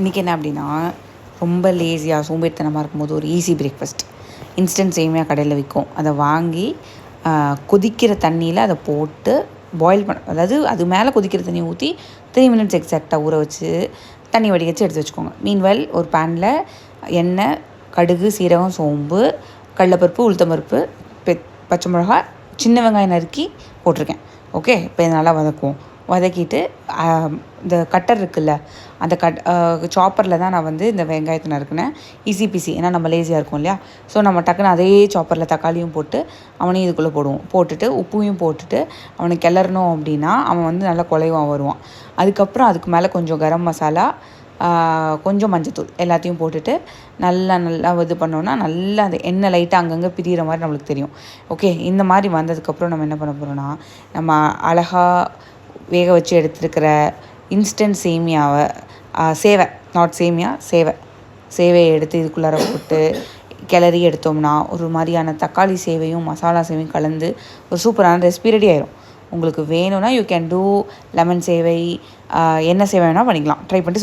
இன்றைக்கி என்ன அப்படின்னா, ரொம்ப லேசியாக சோம்பேறித்தனமாக இருக்கும்போது ஒரு ஈஸி பிரேக்ஃபாஸ்ட். இன்ஸ்டன்ட் சேமியா கடையில் விற்கும். அதை வாங்கி கொதிக்கிற தண்ணியில் அதை போட்டு பாயில் அதாவது அது மேலே கொதிக்கிற தண்ணியை ஊற்றி 3 மினிட்ஸ் எக்ஸாக்டாக ஊற வச்சு தண்ணி வடிகச்சு எடுத்து வச்சுக்கோங்க. மீன்வெல் ஒரு பேனில் எண்ணெய், கடுகு, சீரகம், சோம்பு, கடலைப்பருப்பு, உளுத்தம்பருப்பு, பச்சை மிளகா, சின்ன வெங்காயம் நறுக்கி போட்டிருக்கேன். ஓகே, இப்போ இதை நல்லா வதக்கிட்டு இந்த கட்டர் இருக்குல்ல, அந்த சாப்பரில் தான் நான் வந்து இந்த வெங்காயத்தை நறுக்கினேன். ஈஸி பீஸி, ஏன்னா நம்ம லேசியாக இருக்கும் இல்லையா. ஸோ நம்ம டக்குன்னு அதே சாப்பரில் தக்காளியும் போட்டு அவனையும் இதுக்குள்ளே போடுவோம். போட்டுட்டு உப்பையும் போட்டுட்டு அவனை கிளறணும் அப்படின்னா அவன் வந்து நல்லா குலைவாக வருவான். அதுக்கப்புறம் அதுக்கு மேலே கொஞ்சம் கரம் மசாலா, கொஞ்சம் மஞ்சத்தூள் எல்லாத்தையும் போட்டுட்டு நல்லா இது பண்ணோன்னா நல்லா அந்த எண்ணெய் லைட்டாக அங்கங்கே பிரிகிற மாதிரி நம்மளுக்கு தெரியும். ஓகே, இந்த மாதிரி வந்ததுக்கப்புறம் நம்ம என்ன பண்ண போகிறோன்னா, நம்ம அழகாக வேக வச்சு எடுத்துருக்கிற இன்ஸ்டன்ட் சேமியாவை சேவையை எடுத்து இதுக்குள்ளார போட்டு கிளறி எடுத்தோம்னா ஒரு மாதிரியான தக்காளி சேவையும் மசாலா சேவையும் கலந்து ஒரு சூப்பரான ரெசிபி ரெடி ஆயிரும். உங்களுக்கு வேணும்னா யூ கேன் டூ லெமன் சேவை, என்ன சேவை வேணால் பண்ணிக்கலாம். ட்ரை பண்ணிட்டு